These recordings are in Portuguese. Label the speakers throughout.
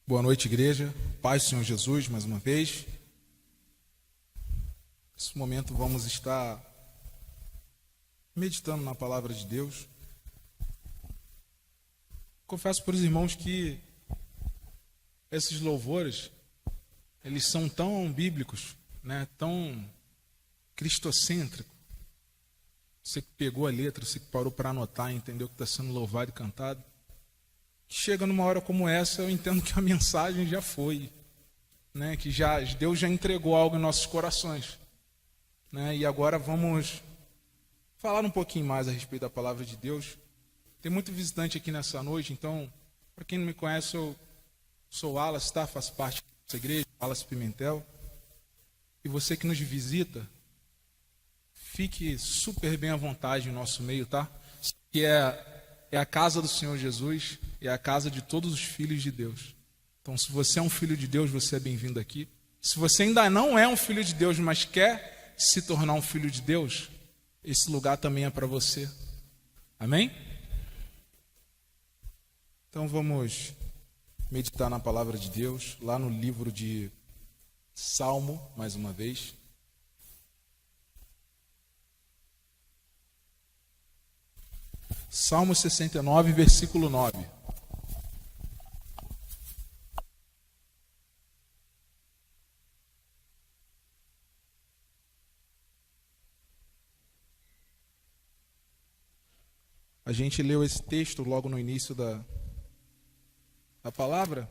Speaker 1: Boa noite, igreja. Paz do Senhor Jesus, mais uma vez. Nesse momento vamos estar meditando na palavra de Deus. Confesso para os irmãos que esses louvores, eles são tão bíblicos, né? Tão cristocêntricos. Você que pegou a letra, você que parou para anotar e entendeu que está sendo louvado e cantado. Que chega numa hora como essa, eu entendo que a mensagem já foi, né? Que Deus já entregou algo em nossos corações, né? E agora vamos falar um pouquinho mais a respeito da palavra de Deus. Tem muito visitante aqui nessa noite, então, para quem não me conhece, eu sou o Wallace, tá? Faço parte dessa igreja, Wallace Pimentel. E você que nos visita, fique super bem à vontade em nosso meio, tá? Que é a casa do Senhor Jesus, é a casa de todos os filhos de Deus. Então, se você é um filho de Deus, você é bem-vindo aqui. Se você ainda não é um filho de Deus, mas quer se tornar um filho de Deus, esse lugar também é para você. Amém? Então, vamos meditar na palavra de Deus, lá no livro de Salmo, mais uma vez. Salmo 69, versículo 9. A gente leu esse texto logo no início da palavra.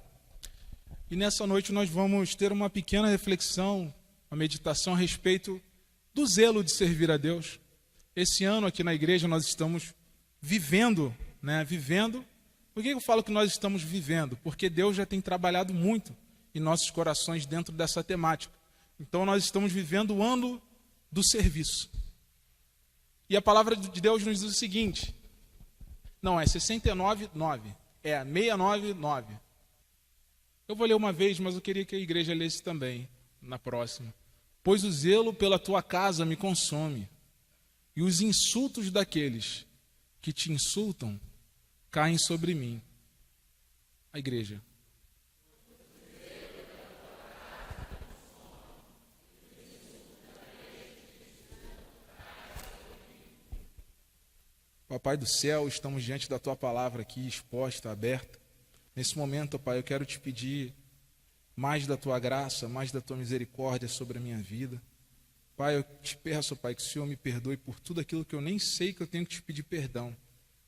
Speaker 1: E nessa noite nós vamos ter uma pequena reflexão, uma meditação a respeito do zelo de servir a Deus. Esse ano aqui na igreja nós estamos vivendo, né? Por que eu falo que nós estamos vivendo? Porque Deus já tem trabalhado muito em nossos corações dentro dessa temática. Então nós estamos vivendo o ano do serviço. E a palavra de Deus nos diz o seguinte, não, é 69:9, é 69:9. Eu vou ler uma vez, mas eu queria que a igreja lesse também, na próxima. Pois o zelo pela tua casa me consome, e os insultos daqueles que te insultam caem sobre mim. A igreja. Papai do céu, estamos diante da tua palavra aqui, exposta, aberta. Nesse momento, Pai, eu quero te pedir mais da tua graça, mais da tua misericórdia sobre a minha vida. Pai, eu te peço, Pai, que o Senhor me perdoe por tudo aquilo que eu nem sei que eu tenho que te pedir perdão.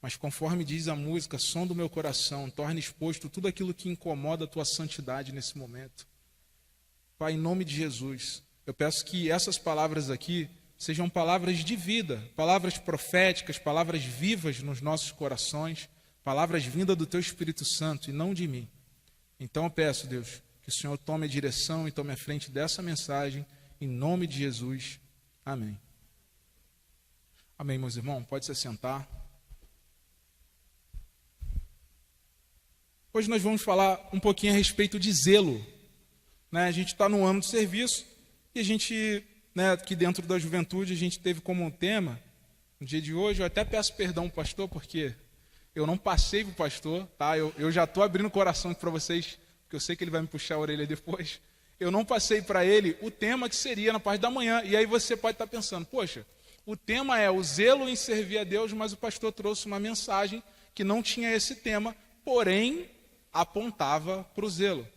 Speaker 1: Mas conforme diz a música, som do meu coração, torne exposto tudo aquilo que incomoda a tua santidade nesse momento. Pai, em nome de Jesus, eu peço que essas palavras aqui sejam palavras de vida, palavras proféticas, palavras vivas nos nossos corações, palavras vindas do teu Espírito Santo e não de mim. Então eu peço, Deus, que o Senhor tome a direção e tome a frente dessa mensagem, em nome de Jesus. Amém. Amém, meus irmãos. Pode se sentar. Hoje nós vamos falar um pouquinho a respeito de zelo. A gente está no ano do serviço e a gente, aqui dentro da juventude, a gente teve como tema, no dia de hoje, eu até peço perdão ao pastor, porque eu não passei para o pastor, tá? Eu já estou abrindo o coração para vocês, porque eu sei que ele vai me puxar a orelha depois. Eu não passei para ele o tema que seria na parte da manhã. E aí você pode estar pensando, poxa, o tema é o zelo em servir a Deus, mas o pastor trouxe uma mensagem que não tinha esse tema, porém apontava para o zelo.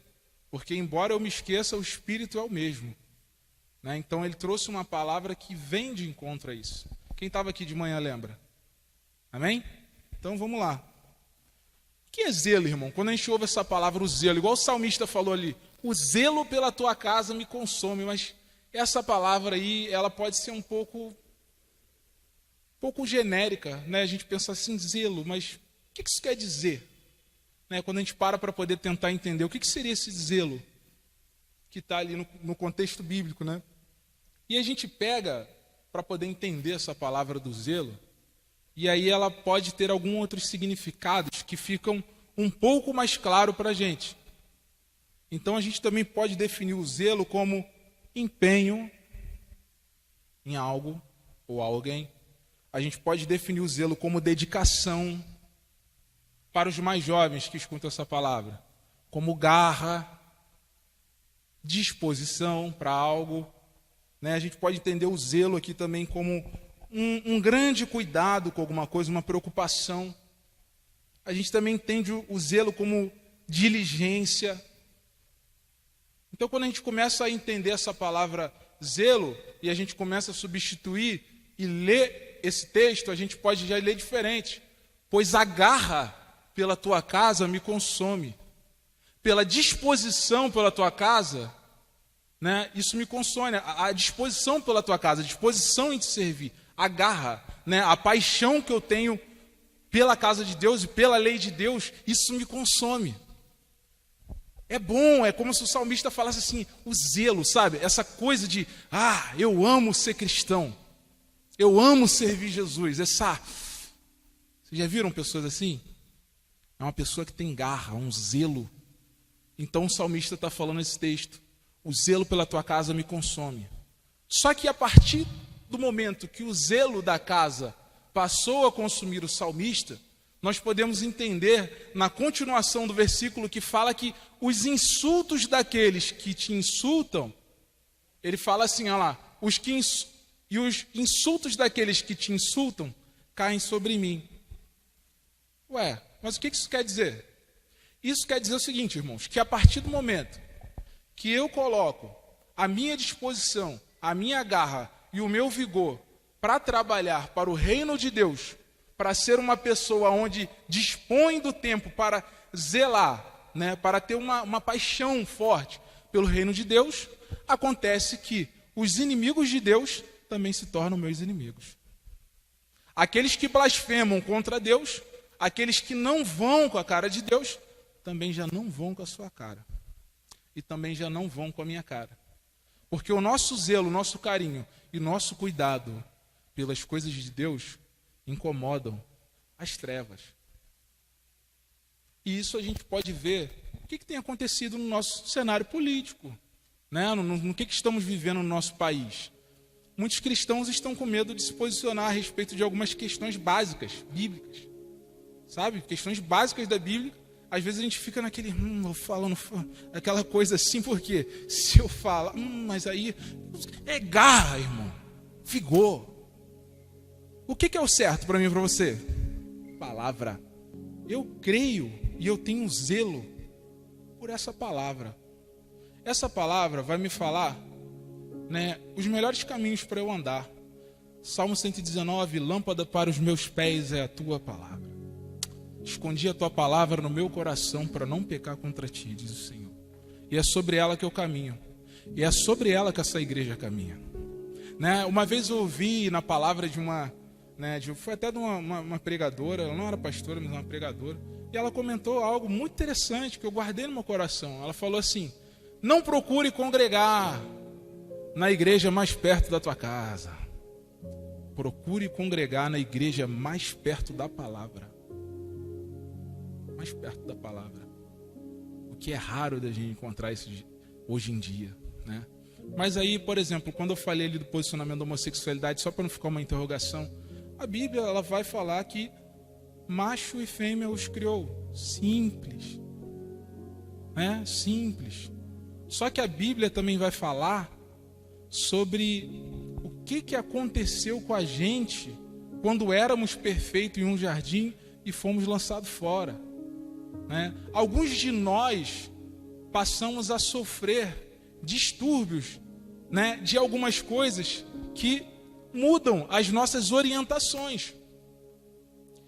Speaker 1: Porque embora eu me esqueça, o Espírito é o mesmo. Então ele trouxe uma palavra que vem de encontro a isso. Quem estava aqui de manhã lembra? Amém? Então vamos lá. O que é zelo, irmão? Quando a gente ouve essa palavra, o zelo, igual o salmista falou ali, o zelo pela tua casa me consome, mas essa palavra aí, ela pode ser um pouco genérica, A gente pensa assim, zelo, mas o que isso quer dizer? Quando a gente para poder tentar entender, o que seria esse zelo que está ali no contexto bíblico, E a gente pega, para poder entender essa palavra do zelo, e aí ela pode ter alguns outros significados que ficam um pouco mais claro para a gente. Então a gente também pode definir o zelo como empenho em algo ou alguém. A gente pode definir o zelo como dedicação. Para os mais jovens que escutam essa palavra, como garra, disposição para algo, né? A gente pode entender o zelo aqui também como um grande cuidado com alguma coisa, uma preocupação. A gente também entende o zelo como diligência. Então, quando a gente começa a entender essa palavra zelo, e a gente começa a substituir e ler esse texto, a gente pode já ler diferente. Pois a garra pela tua casa me consome. Pela disposição pela tua casa, né, isso me consome. A disposição pela tua casa, a disposição em te servir, a garra, né, a paixão que eu tenho pela casa de Deus e pela lei de Deus, isso me consome. É bom, é como se o salmista falasse assim, o zelo, sabe? Essa coisa de, eu amo ser cristão, eu amo servir Jesus. Vocês já viram pessoas assim? É uma pessoa que tem garra, um zelo. Então o salmista está falando nesse texto, o zelo pela tua casa me consome. Só que a partir do momento que o zelo da casa passou a consumir o salmista, nós podemos entender na continuação do versículo que fala que os insultos daqueles que te insultam, ele fala assim, olha lá, os insultos daqueles que te insultam caem sobre mim. Ué, mas o que isso quer dizer? Isso quer dizer o seguinte, irmãos, que a partir do momento que eu coloco a minha disposição, a minha garra e o meu vigor para trabalhar para o reino de Deus, para ser uma pessoa onde dispõe do tempo para zelar, né, para ter uma paixão forte pelo reino de Deus, acontece que os inimigos de Deus também se tornam meus inimigos. Aqueles que blasfemam contra Deus, aqueles que não vão com a cara de Deus, também já não vão com a sua cara. E também já não vão com a minha cara. Porque o nosso zelo, o nosso carinho e nosso cuidado pelas coisas de Deus incomodam as trevas. E isso a gente pode ver o que tem acontecido no nosso cenário político, né? no que estamos vivendo no nosso país. Muitos cristãos estão com medo de se posicionar a respeito de algumas questões básicas, bíblicas. Sabe? Questões básicas da Bíblia. Às vezes a gente fica naquele, eu falo, aquela coisa assim, porque se eu falar, mas aí é garra, irmão, vigor. O que é o certo para mim e para você? Palavra. Eu creio e eu tenho zelo por essa palavra. Essa palavra vai me falar, né, os melhores caminhos para eu andar. Salmo 119, lâmpada para os meus pés é a tua palavra. Escondi a tua palavra no meu coração para não pecar contra ti, diz o Senhor. E é sobre ela que eu caminho. E é sobre ela que essa igreja caminha. Né? Uma vez eu ouvi na palavra de uma... foi até de uma pregadora, ela não era pastora, mas uma pregadora, e ela comentou algo muito interessante que eu guardei no meu coração. Ela falou assim, não procure congregar na igreja mais perto da tua casa, procure congregar na igreja mais perto da palavra, mais perto da palavra, o que é raro da gente encontrar isso hoje em dia, né? Mas aí, por exemplo, quando eu falei ali do posicionamento da homossexualidade, só para não ficar uma interrogação, a Bíblia ela vai falar que macho e fêmea os criou. Simples. Né? Simples. Só que a Bíblia também vai falar sobre o que aconteceu com a gente quando éramos perfeitos em um jardim e fomos lançados fora. Né? Alguns de nós passamos a sofrer distúrbios, né, de algumas coisas que mudam as nossas orientações.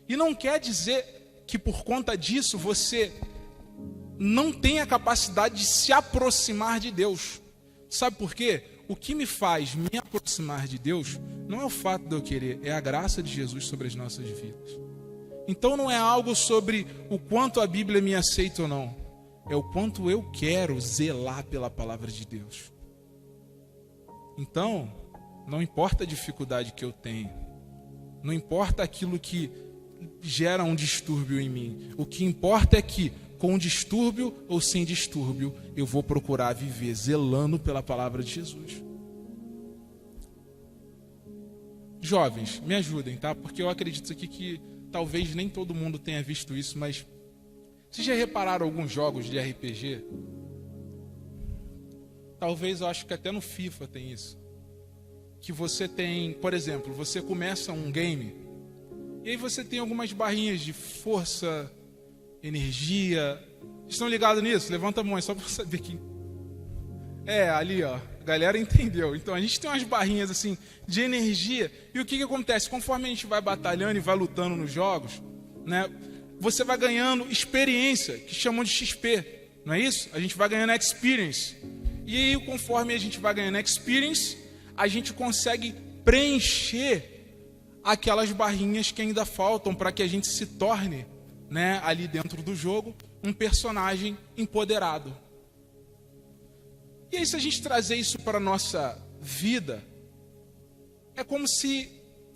Speaker 1: E não quer dizer que por conta disso você não tem a capacidade de se aproximar de Deus. Sabe por quê? O que me faz me aproximar de Deus não é o fato de eu querer, é a graça de Jesus sobre as nossas vidas. Então não é algo sobre o quanto a Bíblia me aceita ou não, é o quanto eu quero zelar pela palavra de Deus. Então, não importa a dificuldade que eu tenho, não importa aquilo que gera um distúrbio em mim, o que importa é que, com distúrbio ou sem distúrbio, eu vou procurar viver zelando pela palavra de Jesus. Jovens, me ajudem, tá? Porque eu acredito aqui que talvez nem todo mundo tenha visto isso, mas Vocês já repararam alguns jogos de RPG? Talvez, eu acho que até no FIFA tem isso. Que você tem, por exemplo, você começa um game e aí você tem algumas barrinhas de força, energia. Estão ligados nisso? Levanta a mão, só para saber quem... ali ó, a galera entendeu. Então a gente tem umas barrinhas assim de energia. E o que acontece? Conforme a gente vai batalhando e vai lutando nos jogos, né, você vai ganhando experiência, que chamam de XP, não é isso? A gente vai ganhando experience. E aí, conforme a gente vai ganhando experience, a gente consegue preencher aquelas barrinhas que ainda faltam para que a gente se torne, né, ali dentro do jogo, um personagem empoderado. E aí, se a gente trazer isso para a nossa vida, é como se,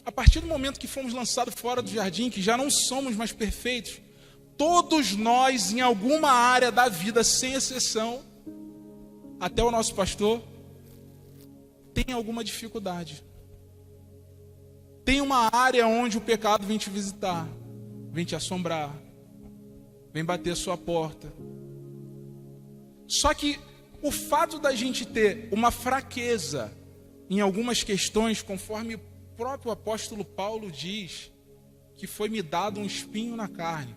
Speaker 1: a partir do momento que fomos lançados fora do jardim, que já não somos mais perfeitos, todos nós, em alguma área da vida, sem exceção, até o nosso pastor, tem alguma dificuldade. Tem uma área onde o pecado vem te visitar, vem te assombrar, vem bater a sua porta. Só que o fato da gente ter uma fraqueza em algumas questões, conforme o próprio apóstolo Paulo diz, que foi-me dado um espinho na carne,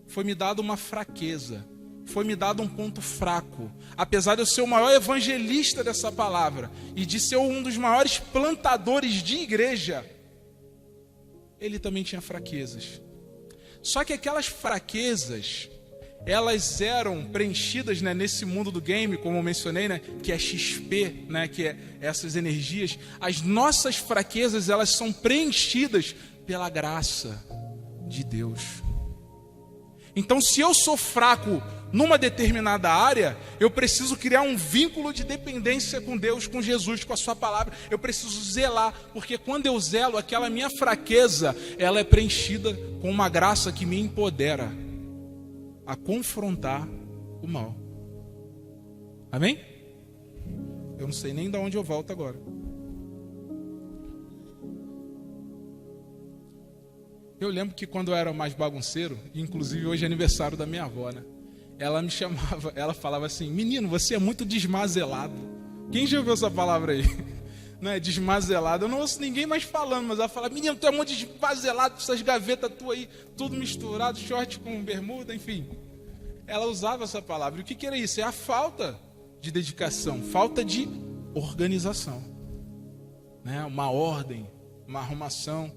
Speaker 1: foi-me dado uma fraqueza, foi-me dado um ponto fraco. Apesar de eu ser o maior evangelista dessa palavra e de ser um dos maiores plantadores de igreja, ele também tinha fraquezas. Só que aquelas fraquezas, elas eram preenchidas, né, nesse mundo do game, como eu mencionei, né, que é XP, né, que é essas energias. As nossas fraquezas, elas são preenchidas pela graça de Deus. Então, se eu sou fraco numa determinada área, eu preciso criar um vínculo de dependência com Deus, com Jesus, com a sua palavra. Eu preciso zelar, porque quando eu zelo, aquela minha fraqueza, ela é preenchida com uma graça que me empodera a confrontar o mal. Amém? Eu não sei nem de onde eu volto agora. Eu lembro que quando eu era mais bagunceiro, inclusive hoje é aniversário da minha avó, né? Ela me chamava, ela falava assim: menino, você é muito desmazelado. Quem já ouviu essa palavra aí? Não é desmazelado? Eu não ouço ninguém mais falando, mas ela fala: menino, tu é muito desmazelado, essas gavetas tuas aí, tudo misturado, short com bermuda, enfim. Ela usava essa palavra. E o que era isso? É a falta de dedicação, falta de organização, né? Uma ordem, uma arrumação.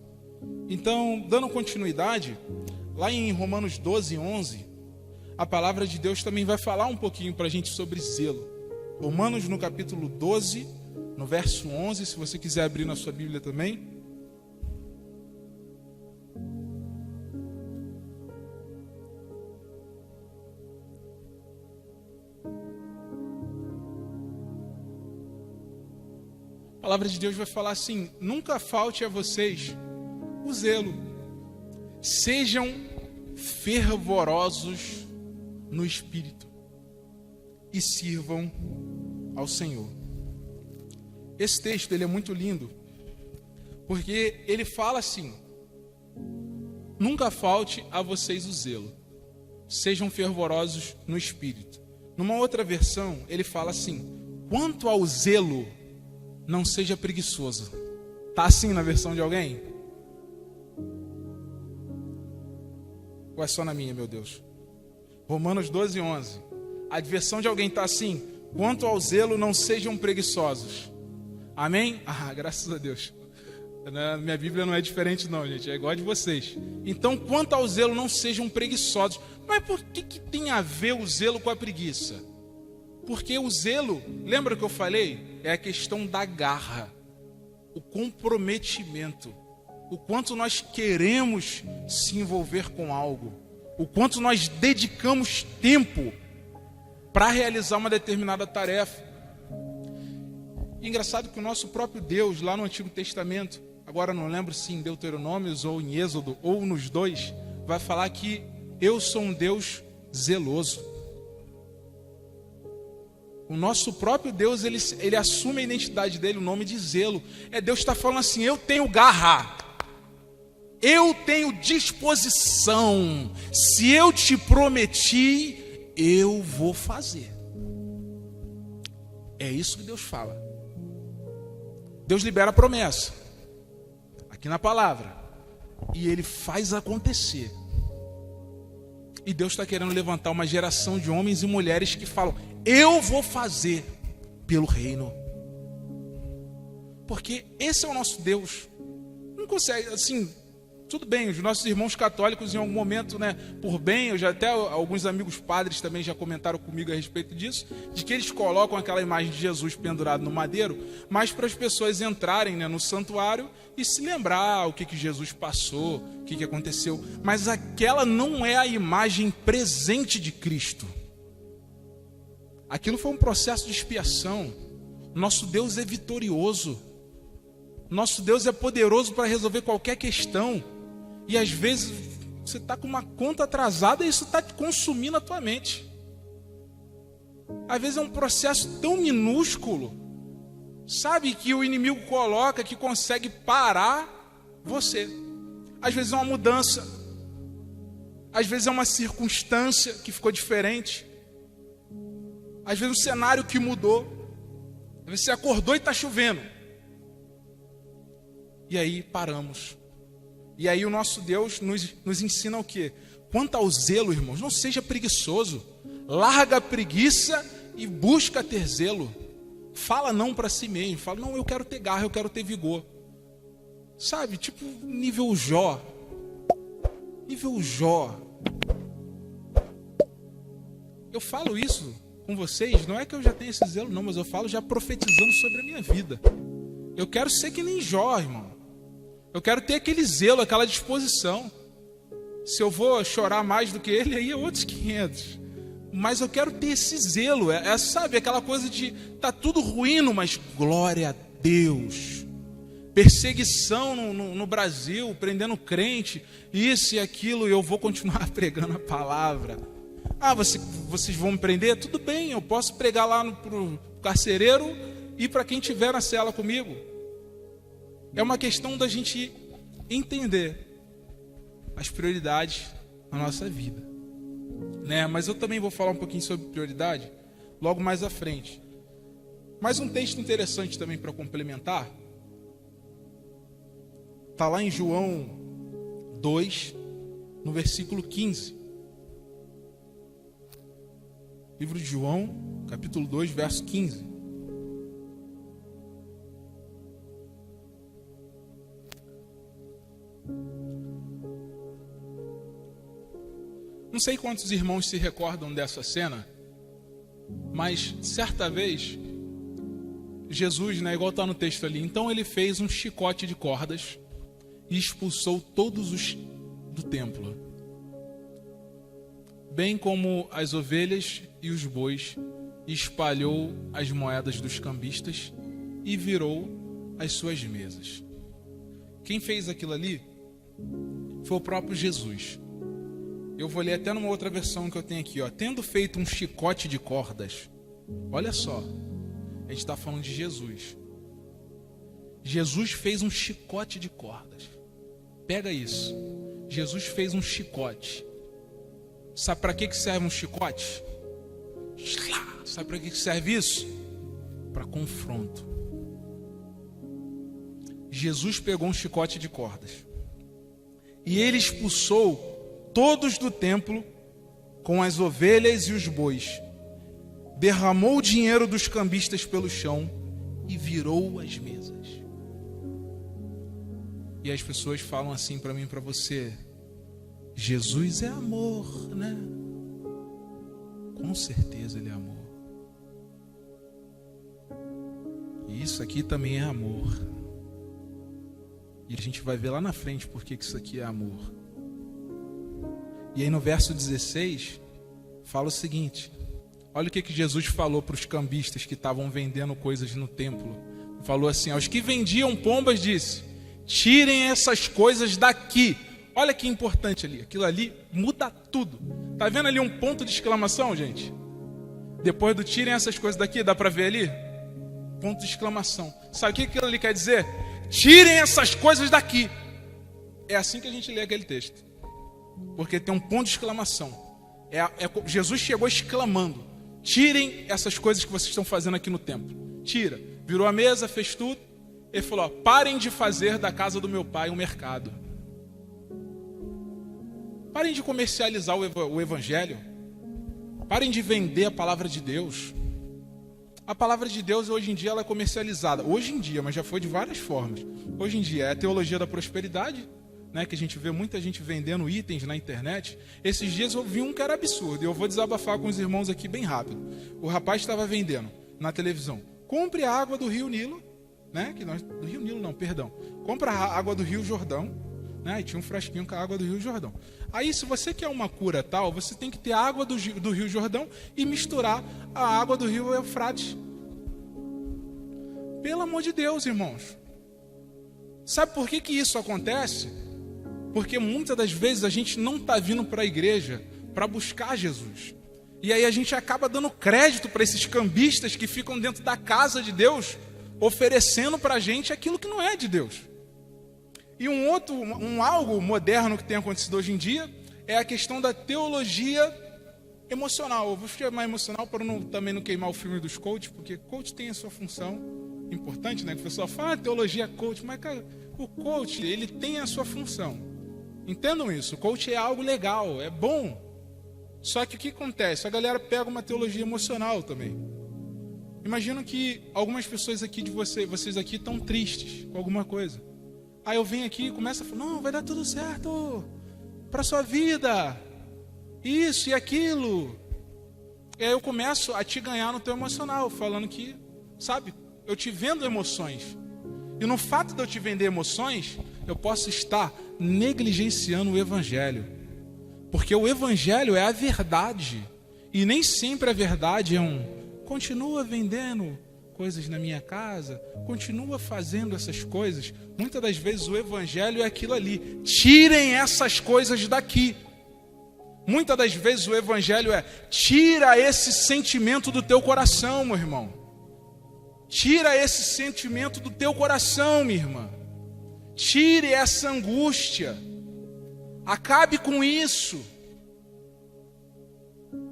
Speaker 1: Então, dando continuidade, lá em Romanos 12, 11, a palavra de Deus também vai falar um pouquinho para a gente sobre zelo. Romanos no capítulo 12, no verso 11, se você quiser abrir na sua Bíblia também. A palavra de Deus vai falar assim: nunca falte a vocês o zelo, sejam fervorosos no Espírito e sirvam ao Senhor. Esse texto, ele é muito lindo, porque ele fala assim: nunca falte a vocês o zelo, sejam fervorosos no Espírito. Numa outra versão, ele fala assim: quanto ao zelo, não seja preguiçoso. Está assim na versão de alguém? Ou é só na minha, meu Deus? Romanos 12, 11. A versão de alguém está assim: quanto ao zelo, não sejam preguiçosos. Amém? Ah, graças a Deus. Minha Bíblia não é diferente não, gente. É igual a de vocês. Então, quanto ao zelo, não sejam preguiçosos. Mas por que tem a ver o zelo com a preguiça? Porque o zelo, lembra que eu falei? É a questão da garra, o comprometimento, o quanto nós queremos se envolver com algo, o quanto nós dedicamos tempo para realizar uma determinada tarefa. E engraçado que o nosso próprio Deus, lá no Antigo Testamento, agora não lembro se em Deuteronômios ou em Êxodo, ou nos dois, vai falar que eu sou um Deus zeloso. O nosso próprio Deus, ele assume a identidade dele, o nome de zelo. Deus está falando assim: eu tenho garra, eu tenho disposição. Se eu te prometi, eu vou fazer. É isso que Deus fala. Deus libera a promessa aqui na palavra e Ele faz acontecer. E Deus está querendo levantar uma geração de homens e mulheres que falam: eu vou fazer pelo reino. Porque esse é o nosso Deus. Não consegue, assim, tudo bem, os nossos irmãos católicos em algum momento, né, por bem, eu já até alguns amigos padres também já comentaram comigo a respeito disso, de que eles colocam aquela imagem de Jesus pendurado no madeiro, mas para as pessoas entrarem, né, no santuário e se lembrar o que Jesus passou, o que aconteceu. Mas aquela não é a imagem presente de Cristo. Aquilo foi um processo de expiação. Nosso Deus é vitorioso. Nosso Deus é poderoso para resolver qualquer questão. E às vezes você está com uma conta atrasada e isso está te consumindo a tua mente. Às vezes é um processo tão minúsculo, sabe, que o inimigo coloca que consegue parar você. Às vezes é uma mudança, às vezes é uma circunstância que ficou diferente, às vezes um cenário que mudou, às vezes você acordou e está chovendo. E aí paramos. E aí o nosso Deus nos ensina o quê? Quanto ao zelo, irmãos, não seja preguiçoso. Larga a preguiça e busca ter zelo. Fala não para si mesmo. Fala, não, eu quero ter garra, eu quero ter vigor. Sabe, tipo nível Jó. Nível Jó. Eu falo isso com vocês, não é que eu já tenho esse zelo não, mas eu falo já profetizando sobre a minha vida. Eu quero ser que nem Jó, irmão. Eu quero ter aquele zelo, aquela disposição. Se eu vou chorar mais do que ele, aí é outros 500. Mas eu quero ter esse zelo. Sabe, aquela coisa de tá tudo ruindo, mas glória a Deus. Perseguição no Brasil, prendendo crente, isso e aquilo, e eu vou continuar pregando a palavra. Ah, vocês vão me prender? Tudo bem, eu posso pregar lá pro carcereiro e para quem estiver na cela comigo. É uma questão da gente entender as prioridades na nossa vida, né? Mas eu também vou falar um pouquinho sobre prioridade logo mais à frente. Mais um texto interessante também para complementar. Está lá em João 2, no versículo 15. Livro de João, capítulo 2, verso 15. Não sei quantos irmãos se recordam dessa cena, mas certa vez, Jesus, né, igual está no texto ali, então ele fez um chicote de cordas e expulsou todos os do templo, bem como as ovelhas e os bois, e espalhou as moedas dos cambistas e virou as suas mesas. Quem fez aquilo ali foi o próprio Jesus. Eu vou ler até numa outra versão que eu tenho aqui, ó. Tendo feito um chicote de cordas. Olha só, a gente está falando de Jesus. Jesus fez um chicote de cordas. Pega isso. Jesus fez um chicote. Sabe para que serve um chicote? Sabe para que serve isso? Para confronto. Jesus pegou um chicote de cordas e ele expulsou todos do templo com as ovelhas e os bois, derramou o dinheiro dos cambistas pelo chão e virou as mesas. E as pessoas falam assim para mim e para você: Jesus é amor, né? Com certeza ele é amor. E isso aqui também é amor. E a gente vai ver lá na frente porque que isso aqui é amor. E aí no verso 16, fala o seguinte. Olha o que Jesus falou para os cambistas que estavam vendendo coisas no templo. Falou assim, aos que vendiam pombas, disse: tirem essas coisas daqui. Olha que importante ali. Aquilo ali muda tudo. Tá vendo ali um ponto de exclamação, gente? Depois do tirem essas coisas daqui, dá para ver ali? Ponto de exclamação. Sabe o que aquilo ali quer dizer? Tirem essas coisas daqui. É assim que a gente lê aquele texto. Porque tem um ponto de exclamação. Jesus chegou exclamando: tirem essas coisas que vocês estão fazendo aqui no templo. Tira. Virou a mesa, fez tudo. Ele falou: parem de fazer da casa do meu pai um mercado. Parem de comercializar o evangelho. Parem de vender a palavra de Deus. A palavra de Deus hoje em dia ela é comercializada. Hoje em dia, mas já foi de várias formas. Hoje em dia é a teologia da prosperidade, né, que a gente vê muita gente vendendo itens na internet. Esses dias eu vi um que era absurdo. E eu vou desabafar com os irmãos aqui bem rápido. O rapaz estava vendendo na televisão: compre a água do Rio Nilo, né? Do Rio Nilo não, perdão. Compra a água do Rio Jordão, né? E tinha um frasquinho com a água do Rio Jordão. Aí, se você quer uma cura tal, você tem que ter a água do Rio Jordão e misturar a água do Rio Eufrates. Pelo amor de Deus, irmãos. Sabe por que isso acontece? Porque muitas das vezes a gente não está vindo para a igreja para buscar Jesus. E aí a gente acaba dando crédito para esses cambistas que ficam dentro da casa de Deus, oferecendo para a gente aquilo que não é de Deus. E algo moderno que tem acontecido hoje em dia é a questão da teologia emocional. Eu vou chamar emocional para também não queimar o filme dos coaches, porque coach tem a sua função importante, né? Que o pessoal fala teologia coach, mas cara, o coach ele tem a sua função. Entendam isso, o coach é algo legal, é bom. Só que o que acontece? A galera pega uma teologia emocional também. Imagino que algumas pessoas aqui de vocês aqui estão tristes com alguma coisa. Aí eu venho aqui e começo a falar: não, vai dar tudo certo para sua vida, isso e aquilo. E aí eu começo a te ganhar no teu emocional, falando que, sabe, eu te vendo emoções. E no fato de eu te vender emoções, eu posso estar negligenciando o evangelho. Porque o evangelho é a verdade. E nem sempre a verdade é continua vendendo coisas na minha casa, continua fazendo essas coisas. Muitas das vezes o evangelho é aquilo ali: tirem essas coisas daqui. Muitas das vezes o evangelho é: tira esse sentimento do teu coração, meu irmão. Tira esse sentimento do teu coração, minha irmã. Tire essa angústia. Acabe com isso.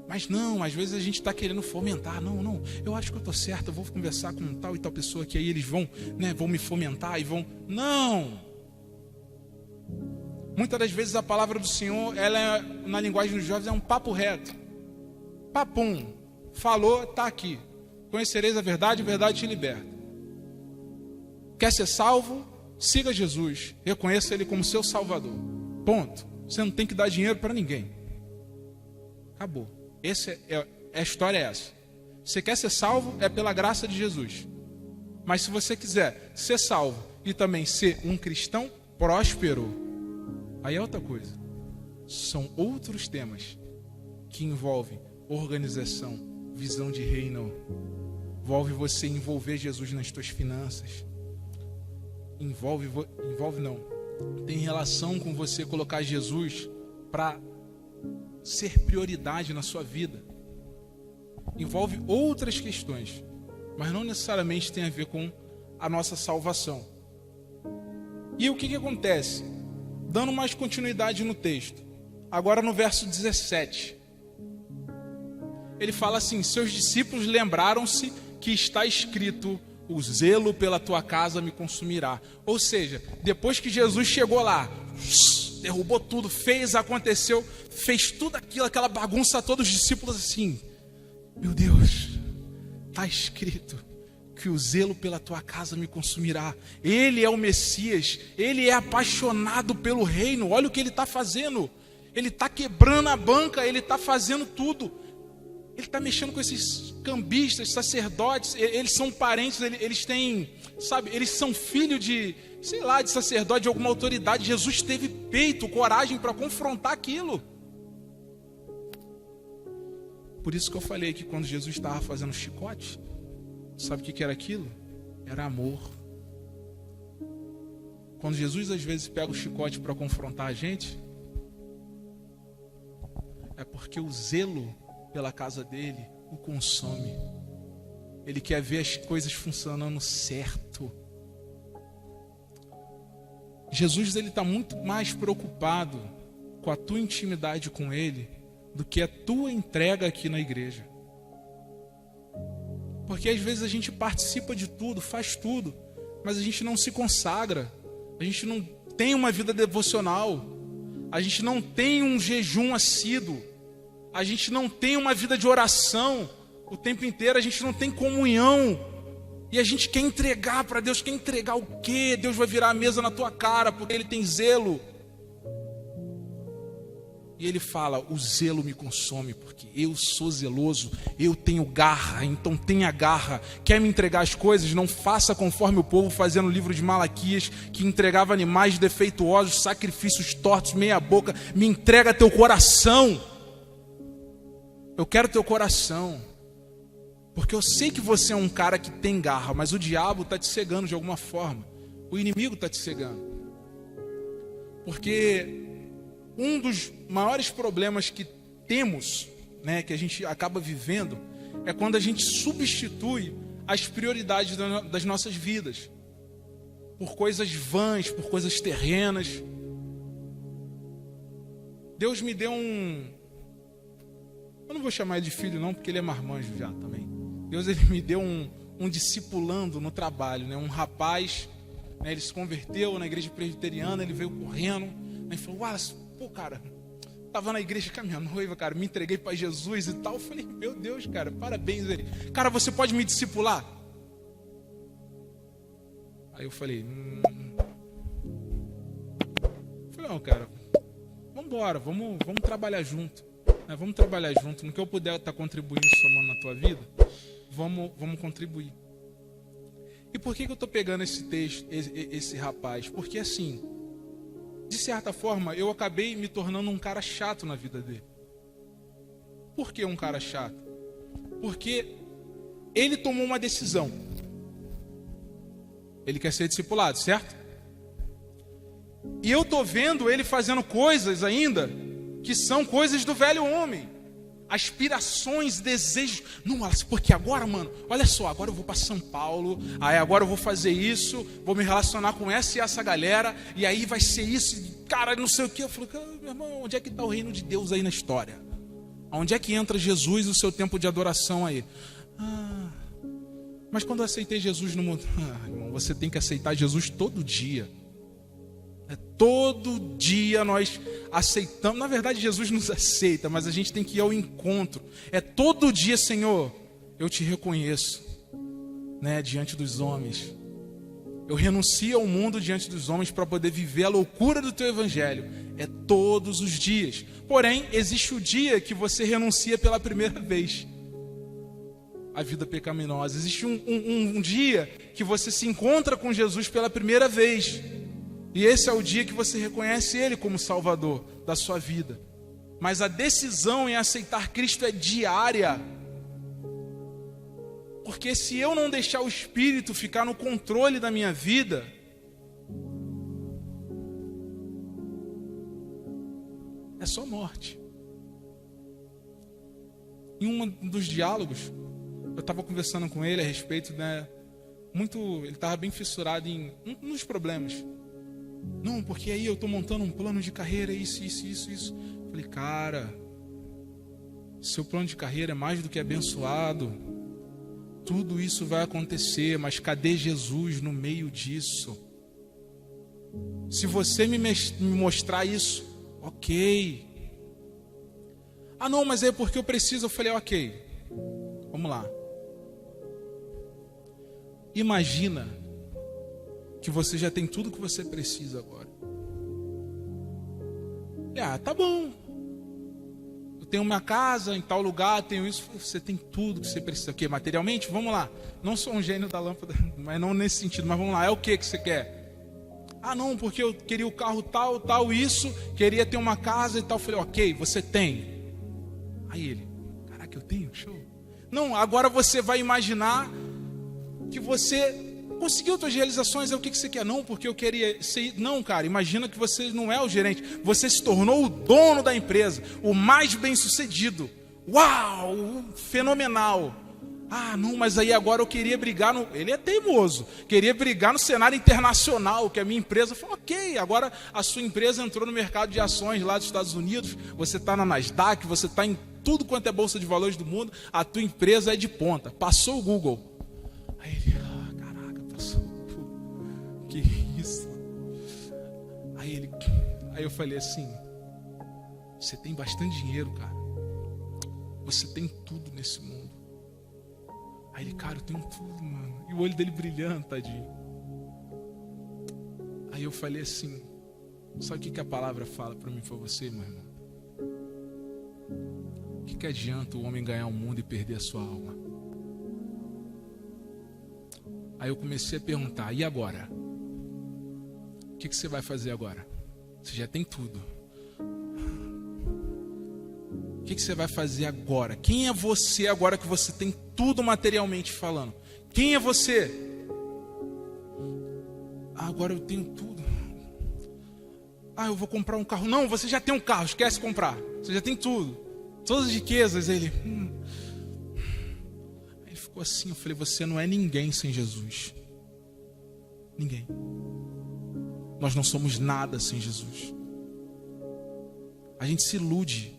Speaker 1: Mas não, às vezes a gente está querendo fomentar. Não, eu acho que eu estou certo, eu vou conversar com tal e tal pessoa que aí eles vão me fomentar e vão... Não! Muitas das vezes a palavra do Senhor, ela é, na linguagem dos jovens, é um papo reto. Papum. Falou, está aqui. Conhecereis a verdade te liberta. Quer ser salvo? Siga Jesus. Reconheça Ele como seu Salvador. Ponto. Você não tem que dar dinheiro para ninguém. Acabou. A história é essa. Você quer ser salvo? É pela graça de Jesus. Mas se você quiser ser salvo e também ser um cristão próspero, aí é outra coisa. São outros temas que envolvem organização, visão de reino. Envolve você envolver Jesus nas suas finanças. Envolve não. Tem relação com você colocar Jesus para ser prioridade na sua vida. Envolve outras questões, mas não necessariamente tem a ver com a nossa salvação. E o que acontece? Dando mais continuidade no texto, agora no verso 17, ele fala assim: seus discípulos lembraram-se que está escrito: o zelo pela tua casa me consumirá. Ou seja, depois que Jesus chegou lá, derrubou tudo, aconteceu, fez tudo aquilo, aquela bagunça toda, os discípulos assim: meu Deus, está escrito que o zelo pela tua casa me consumirá. Ele é o Messias, ele é apaixonado pelo reino. Olha o que ele está fazendo. Ele está quebrando a banca, ele está fazendo tudo. Ele está mexendo com esses cambistas, sacerdotes. Eles são parentes, eles têm, sabe, eles são filhos de, sei lá, de sacerdote, de alguma autoridade. Jesus teve peito, coragem para confrontar aquilo. Por isso que eu falei que quando Jesus estava fazendo chicote, sabe o que era aquilo? Era amor. Quando Jesus às vezes pega o chicote para confrontar a gente, é porque o zelo pela casa dele o consome. Ele quer ver as coisas funcionando certo. Jesus ele está muito mais preocupado com a tua intimidade com Ele do que a tua entrega aqui na igreja. Porque às vezes a gente participa de tudo, faz tudo, mas a gente não se consagra, a gente não tem uma vida devocional, a gente não tem um jejum assíduo, a gente não tem uma vida de oração o tempo inteiro, a gente não tem comunhão, e a gente quer entregar para Deus. Quer entregar o quê? Deus vai virar a mesa na tua cara, porque Ele tem zelo. E Ele fala, o zelo me consome, porque eu sou zeloso, eu tenho garra, então tenha garra. Quer me entregar as coisas? Não faça conforme o povo fazia no livro de Malaquias, que entregava animais defeituosos, sacrifícios tortos, meia boca. Me entrega teu coração. Eu quero teu coração. Porque eu sei que você é um cara que tem garra, mas o diabo está te cegando de alguma forma. O inimigo está te cegando. Porque um dos maiores problemas que temos, né, que a gente acaba vivendo, é quando a gente substitui as prioridades das nossas vidas por coisas vãs, por coisas terrenas. Deus me deu eu não vou chamar ele de filho não, porque ele é marmanjo já também. Deus ele me deu um discipulando no trabalho, né? Um rapaz, né, ele se converteu na igreja presbiteriana, ele veio correndo, né, e falou, Wallace, pô, cara, tava na igreja com a minha noiva, cara, me entreguei para Jesus e tal. Eu falei, meu Deus, cara, parabéns. Ele, cara, você pode me discipular? Aí eu falei, não, cara, vambora, vamos trabalhar junto, né? Vamos trabalhar junto, no que eu puder estar contribuindo, somando na tua vida, vamos contribuir. E por que eu estou pegando esse texto, esse rapaz? Porque assim, de certa forma, eu acabei me tornando um cara chato na vida dele. Por que um cara chato? Porque ele tomou uma decisão. Ele quer ser discipulado, certo? E eu estou vendo ele fazendo coisas ainda que são coisas do velho homem. Aspirações, desejos. Não, porque agora, mano, olha só, agora eu vou para São Paulo, aí agora eu vou fazer isso, vou me relacionar com essa e essa galera, e aí vai ser isso, cara, não sei o que. Eu falo, meu irmão, onde é que está o reino de Deus aí na história? Onde é que entra Jesus e o seu tempo de adoração aí? Mas quando eu aceitei Jesus no mundo, irmão, você tem que aceitar Jesus todo dia. Todo dia nós aceitamos. Na verdade, Jesus nos aceita, mas a gente tem que ir ao encontro. É todo dia, Senhor, eu te reconheço, né, diante dos homens. Eu renuncio ao mundo diante dos homens para poder viver a loucura do teu evangelho. É todos os dias. Porém, existe o dia que você renuncia pela primeira vez a vida pecaminosa. Existe um dia que você se encontra com Jesus pela primeira vez. E esse é o dia que você reconhece Ele como Salvador da sua vida. Mas a decisão em aceitar Cristo é diária. Porque se eu não deixar o Espírito ficar no controle da minha vida, é só morte. Em um dos diálogos, eu estava conversando com ele a respeito, né, ele estava bem fissurado em um dos problemas. Não, porque aí eu estou montando um plano de carreira, isso. Falei, cara, seu plano de carreira é mais do que abençoado. Tudo isso vai acontecer, mas cadê Jesus no meio disso? Se você me mostrar isso, ok. Não, mas é porque eu preciso. Eu falei, ok, vamos lá. Imagina que você já tem tudo que você precisa agora. Tá bom. Eu tenho uma casa em tal lugar, tenho isso. Você tem tudo que você precisa. O quê? Materialmente? Vamos lá. Não sou um gênio da lâmpada, mas não nesse sentido. Mas vamos lá. É o que você quer? Não, porque eu queria o carro tal, isso. Queria ter uma casa e tal. Eu falei, ok, você tem. Aí ele, caraca, eu tenho? Show. Não, agora você vai imaginar que você conseguiu suas realizações, é o que você quer? Não, porque eu queria ser... Não, cara, imagina que você não é o gerente, você se tornou o dono da empresa, o mais bem sucedido. Uau, fenomenal. Ah, não, mas aí agora eu queria brigar no... Ele é teimoso. Queria brigar no cenário internacional, que a minha empresa falou, ok, agora a sua empresa entrou no mercado de ações lá dos Estados Unidos, você está na Nasdaq, você está em tudo quanto é bolsa de valores do mundo, a tua empresa é de ponta. Passou o Google. Aí ele, caraca, passou o Google. Que isso? Aí eu falei assim, você tem bastante dinheiro, cara. Você tem tudo nesse mundo. Aí ele, cara, eu tenho tudo, mano. E o olho dele brilhando, tadinho. Aí eu falei assim, sabe o que a palavra fala para mim e para você, meu irmão? O que adianta o homem ganhar o mundo e perder a sua alma? Aí eu comecei a perguntar, e agora? O que você vai fazer agora? Você já tem tudo. O que você vai fazer agora? Quem é você agora que você tem tudo materialmente falando? Quem é você? Agora eu tenho tudo. Eu vou comprar um carro. Não, você já tem um carro, esquece de comprar. Você já tem tudo. Todas as riquezas. Ele ficou assim, eu falei, você não é ninguém sem Jesus. Ninguém. Nós não somos nada sem Jesus. A gente se ilude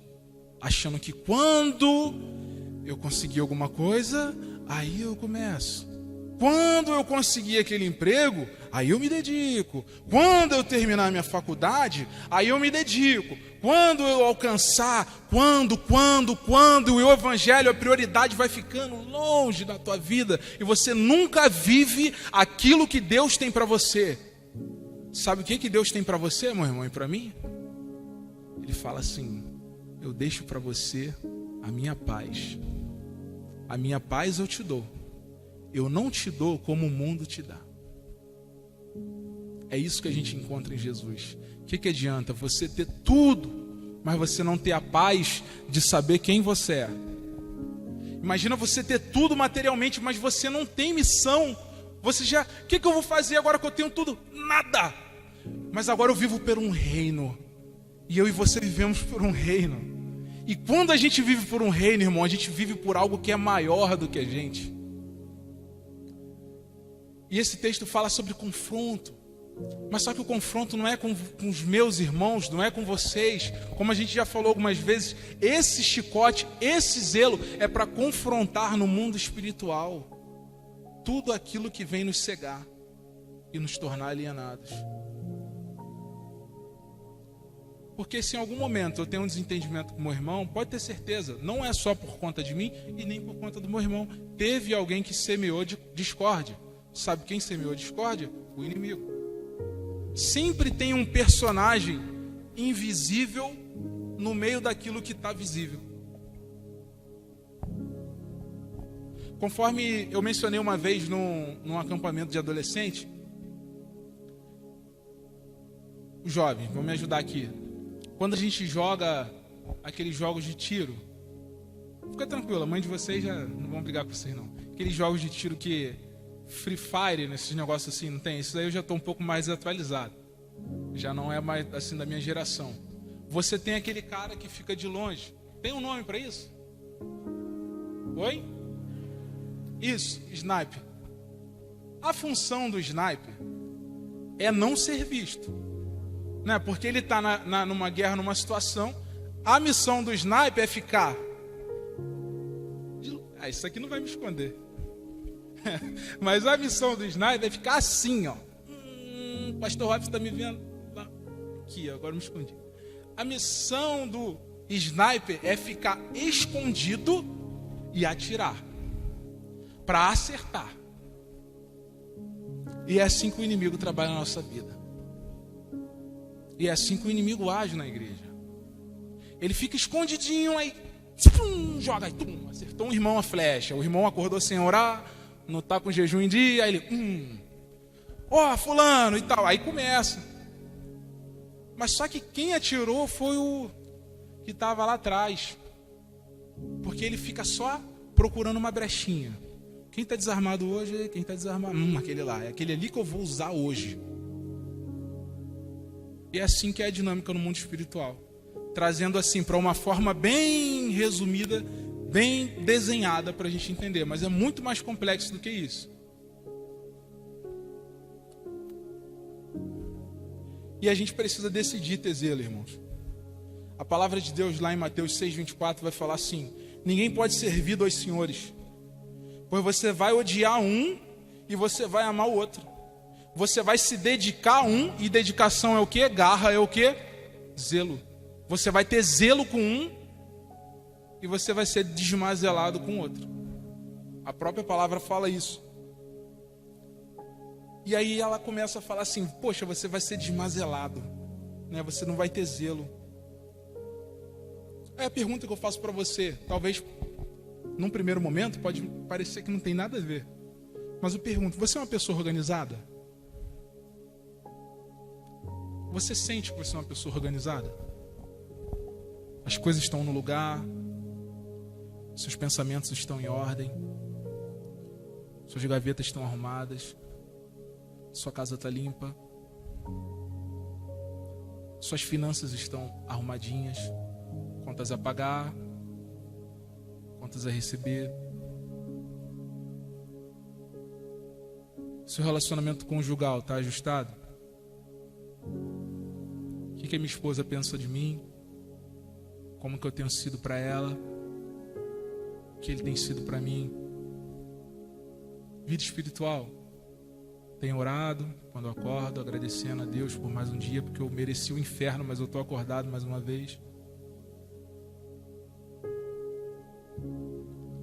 Speaker 1: achando que quando eu conseguir alguma coisa, aí eu começo. Quando eu conseguir aquele emprego, aí eu me dedico. Quando eu terminar a minha faculdade, aí eu me dedico. Quando eu alcançar, quando o evangelho, a prioridade vai ficando longe da tua vida e você nunca vive aquilo que Deus tem para você. Sabe o que Deus tem para você, meu irmão, e para mim? Ele fala assim, eu deixo para você a minha paz. A minha paz eu te dou. Eu não te dou como o mundo te dá. É isso que a gente encontra em Jesus. O que adianta você ter tudo, mas você não ter a paz de saber quem você é? Imagina você ter tudo materialmente, mas você não tem missão. Você já... O que eu vou fazer agora que eu tenho tudo? Nada. Mas agora eu vivo por um reino. E eu e você vivemos por um reino. E quando a gente vive por um reino, irmão, a gente vive por algo que é maior do que a gente. E esse texto fala sobre confronto. Mas só que o confronto não é com os meus irmãos, não é com vocês. Como a gente já falou algumas vezes, esse chicote, esse zelo é para confrontar no mundo espiritual tudo aquilo que vem nos cegar e nos tornar alienados. Porque se em algum momento eu tenho um desentendimento com o meu irmão, pode ter certeza, não é só por conta de mim e nem por conta do meu irmão. Teve alguém que semeou discórdia. Sabe quem semeou discórdia? O inimigo. Sempre tem um personagem invisível no meio daquilo que está visível. Conforme eu mencionei uma vez num acampamento de adolescente, os jovens, vão me ajudar aqui. Quando a gente joga aqueles jogos de tiro, fica tranquilo, a mãe de vocês já não vão brigar com vocês não. Aqueles jogos de tiro que Free Fire, nesses negócios assim, não tem? Isso daí eu já estou um pouco mais atualizado. Já não é mais assim da minha geração. Você tem aquele cara que fica de longe. Tem um nome para isso? Oi? Isso, sniper. A função do sniper é não ser visto. Né? Porque ele está numa guerra, numa situação. A missão do sniper é ficar... isso aqui não vai me esconder. Mas a missão do sniper é ficar assim, ó. Pastor Robson está me vendo? Aqui, agora me escondi. A missão do sniper é ficar escondido e atirar. Para acertar. E é assim que o inimigo trabalha na nossa vida. E é assim que o inimigo age na igreja. Ele fica escondidinho, aí joga, aí acertou um irmão a flecha. O irmão acordou sem orar, não está com jejum em dia, aí ele, fulano e tal, aí começa. Mas só que quem atirou foi o que estava lá atrás. Porque ele fica só procurando uma brechinha. Quem está desarmado hoje? Quem está desarmado? Aquele lá, é aquele ali que eu vou usar hoje. E é assim que é a dinâmica no mundo espiritual. Trazendo assim para uma forma bem resumida, bem desenhada para a gente entender, mas é muito mais complexo do que isso. E a gente precisa decidir ter zelo, irmãos. A palavra de Deus lá em Mateus 6,24 vai falar assim: ninguém pode servir dois senhores, pois você vai odiar um e você vai amar o outro. Você vai se dedicar a um, e dedicação é o que? Garra é o que? Zelo. Você vai ter zelo com um e você vai ser desmazelado com o outro. A própria palavra fala isso. E aí ela começa a falar assim: poxa, você vai ser desmazelado, né? Você não vai ter zelo. É a pergunta que eu faço para você. Talvez num primeiro momento pode parecer que não tem nada a ver, mas eu pergunto: você é uma pessoa organizada? Você sente que você é uma pessoa organizada? As coisas estão no lugar, seus pensamentos estão em ordem, suas gavetas estão arrumadas, sua casa está limpa, suas finanças estão arrumadinhas, contas a pagar, contas a receber. Seu relacionamento conjugal está ajustado? O que a minha esposa pensa de mim? Como que eu tenho sido para ela? O que ele tem sido para mim? Vida espiritual. Tenho orado quando eu acordo, agradecendo a Deus por mais um dia, porque eu mereci o inferno, mas eu estou acordado mais uma vez.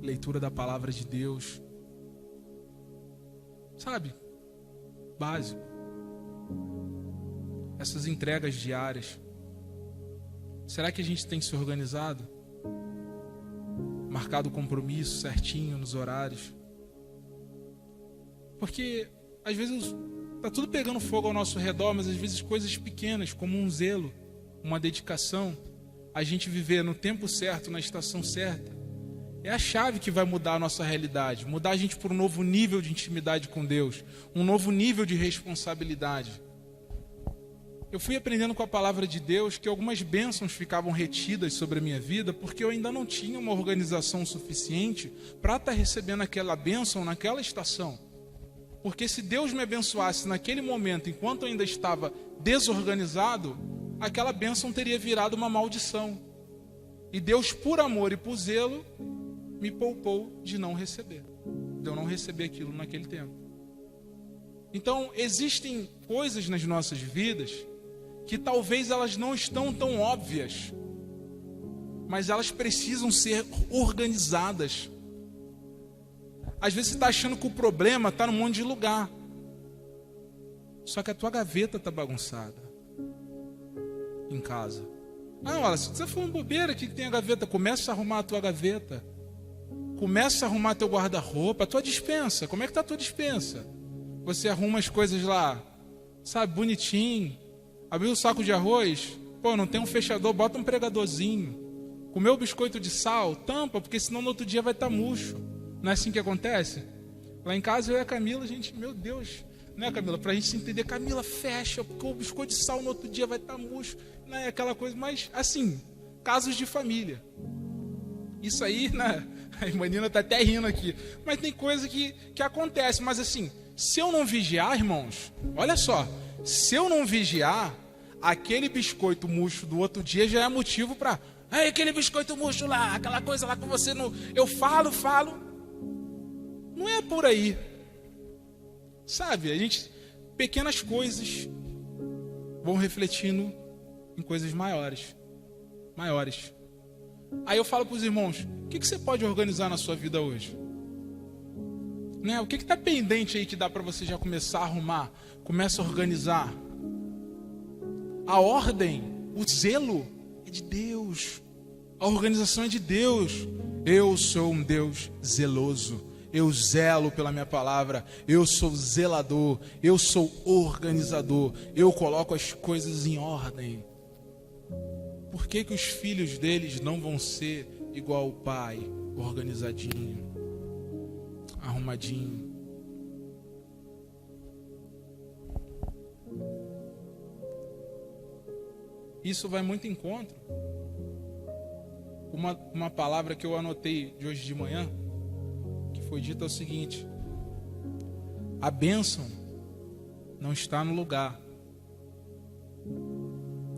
Speaker 1: Leitura da palavra de Deus. Sabe? Básico. Essas entregas diárias. Será que a gente tem se organizado? Marcado o compromisso certinho nos horários? Porque às vezes está tudo pegando fogo ao nosso redor, mas às vezes coisas pequenas, como um zelo, uma dedicação, a gente viver no tempo certo, na estação certa, é a chave que vai mudar a nossa realidade, mudar a gente para um novo nível de intimidade com Deus, um novo nível de responsabilidade. Eu fui aprendendo com a palavra de Deus que algumas bênçãos ficavam retidas sobre a minha vida porque eu ainda não tinha uma organização suficiente para estar recebendo aquela bênção naquela estação. Porque se Deus me abençoasse naquele momento, enquanto eu ainda estava desorganizado, aquela bênção teria virado uma maldição. E Deus, por amor e por zelo, me poupou de não receber. De eu não receber aquilo naquele tempo. Então, existem coisas nas nossas vidas que talvez elas não estão tão óbvias, mas elas precisam ser organizadas. Às vezes você está achando que o problema está num monte de lugar, só que a tua gaveta está bagunçada em casa. Olha, se você for uma bobeira que tem a gaveta, começa a arrumar a tua gaveta, começa a arrumar teu guarda-roupa, a tua despensa. Como é que está a tua despensa? Você arruma as coisas lá, sabe, bonitinho. Abriu o saco de arroz, pô, não tem um fechador, bota um pregadorzinho. Comeu o biscoito de sal, tampa, porque senão no outro dia vai estar murcho. Não é assim que acontece? Lá em casa eu e a Camila, gente, meu Deus, né, Camila? Pra gente se entender, Camila, fecha, porque o biscoito de sal no outro dia vai estar murcho. Não é aquela coisa, mas assim, casos de família. Isso aí, né? A Imanina tá até rindo aqui. Mas tem coisa que acontece, mas assim, se eu não vigiar, irmãos, olha só, se eu não vigiar, aquele biscoito murcho do outro dia já é motivo para... aquele biscoito murcho lá, aquela coisa lá que você não... Eu falo. Não é por aí. Sabe, a gente... Pequenas coisas vão refletindo em coisas maiores. Aí eu falo para os irmãos, o que você pode organizar na sua vida hoje? Né? O que está pendente aí que dá para você já começar a arrumar? Começa a organizar. A ordem, o zelo é de Deus. A organização é de Deus. Eu sou um Deus zeloso. Eu zelo pela minha palavra. Eu sou zelador. Eu sou organizador. Eu coloco as coisas em ordem. Por que os filhos deles não vão ser igual o pai? Organizadinho, arrumadinho. Isso vai muito em conta uma palavra que eu anotei de hoje de manhã, que foi dita é o seguinte: a bênção não está no lugar,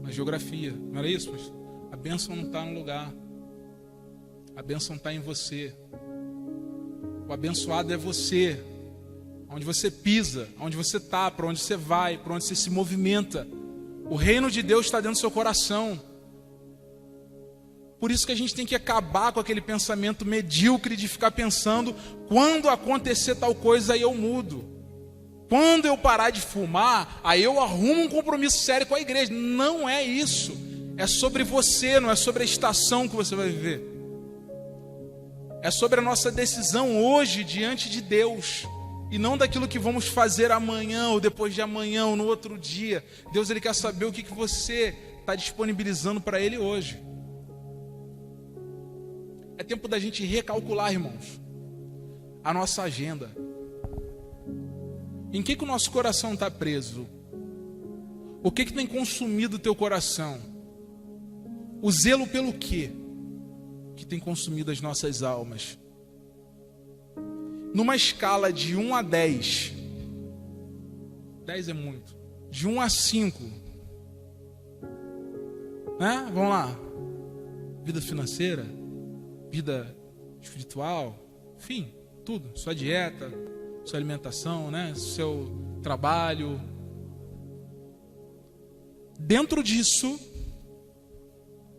Speaker 1: na geografia, não era isso? A bênção não está no lugar, a bênção está em você. O abençoado é você, onde você pisa, onde você está, para onde você vai, para onde você se movimenta. O reino de Deus está dentro do seu coração. Por isso que a gente tem que acabar com aquele pensamento medíocre de ficar pensando: quando acontecer tal coisa, aí eu mudo. Quando eu parar de fumar, aí eu arrumo um compromisso sério com a igreja. Não é isso. É sobre você, não é sobre a estação que você vai viver. É sobre a nossa decisão hoje diante de Deus. E não daquilo que vamos fazer amanhã, ou depois de amanhã, ou no outro dia. Deus, Ele quer saber o que você está disponibilizando para Ele hoje. É tempo da gente recalcular, irmãos, a nossa agenda. Em que o nosso coração está preso? O que tem consumido o teu coração? O zelo pelo quê que tem consumido as nossas almas? Numa escala de 1 a 10, 10 é muito, de 1 a 5, né? Vamos lá, vida financeira, vida espiritual, enfim, tudo, sua dieta, sua alimentação, né? Seu trabalho. Dentro disso,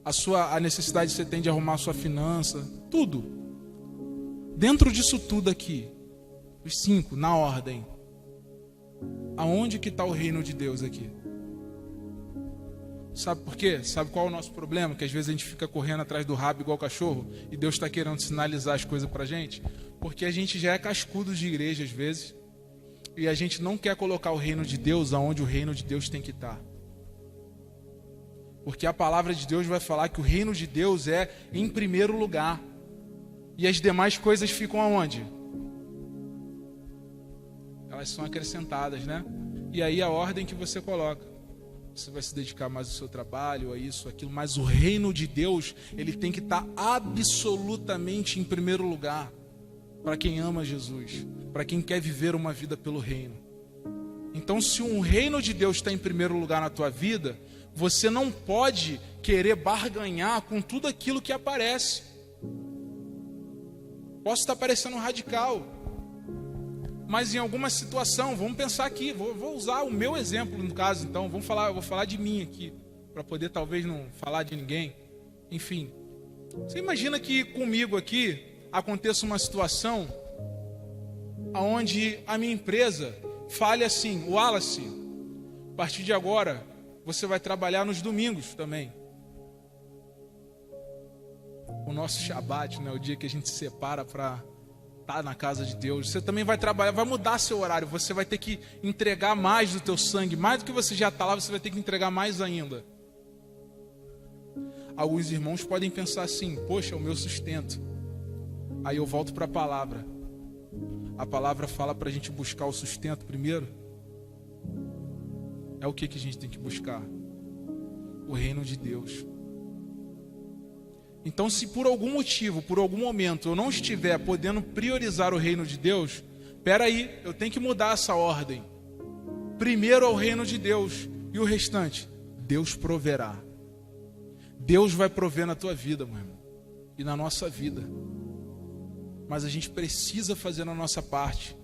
Speaker 1: a necessidade que você tem de arrumar a sua finança, tudo. Dentro disso tudo aqui, os 5, na ordem, aonde que está o reino de Deus aqui? Sabe por quê? Sabe qual é o nosso problema? Que às vezes a gente fica correndo atrás do rabo igual cachorro e Deus está querendo sinalizar as coisas para a gente, porque a gente já é cascudo de igreja às vezes e a gente não quer colocar o reino de Deus aonde o reino de Deus tem que estar. Porque a palavra de Deus vai falar que o reino de Deus é em primeiro lugar. E as demais coisas ficam aonde? Elas são acrescentadas, né? E aí a ordem que você coloca. Você vai se dedicar mais ao seu trabalho, a isso, aquilo. Mas o reino de Deus, ele tem que estar absolutamente em primeiro lugar. Para quem ama Jesus. Para quem quer viver uma vida pelo reino. Então, se um reino de Deus está em primeiro lugar na tua vida, você não pode querer barganhar com tudo aquilo que aparece. Posso estar parecendo radical, mas em alguma situação, vamos pensar aqui, vou usar o meu exemplo no caso, então, eu vou falar de mim aqui, para poder talvez não falar de ninguém. Enfim, você imagina que comigo aqui aconteça uma situação onde a minha empresa fale assim: Wallace, a partir de agora, você vai trabalhar nos domingos também. O nosso Shabat, né, o dia que a gente se separa para estar na casa de Deus. Você também vai trabalhar, vai mudar seu horário. Você vai ter que entregar mais do teu sangue. Mais do que você já está lá, você vai ter que entregar mais ainda. Alguns irmãos podem pensar assim: poxa, é o meu sustento. Aí eu volto para a palavra. A palavra fala para a gente buscar o sustento primeiro. É o que a gente tem que buscar? O reino de Deus. Então, se por algum motivo, por algum momento, eu não estiver podendo priorizar o reino de Deus, peraí, eu tenho que mudar essa ordem. Primeiro ao reino de Deus, e o restante, Deus proverá. Deus vai prover na tua vida, meu irmão, e na nossa vida. Mas a gente precisa fazer a nossa parte,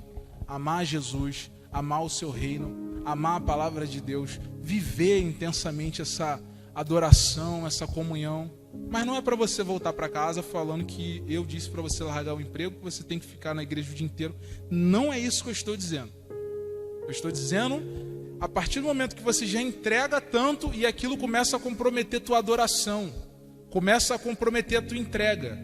Speaker 1: amar Jesus, amar o seu reino, amar a palavra de Deus, viver intensamente essa adoração, essa comunhão. Mas não é para você voltar para casa falando que eu disse para você largar o emprego, que você tem que ficar na igreja o dia inteiro. Não é isso que eu estou dizendo. Eu estou dizendo, a partir do momento que você já entrega tanto e aquilo começa a comprometer tua adoração, começa a comprometer a tua entrega.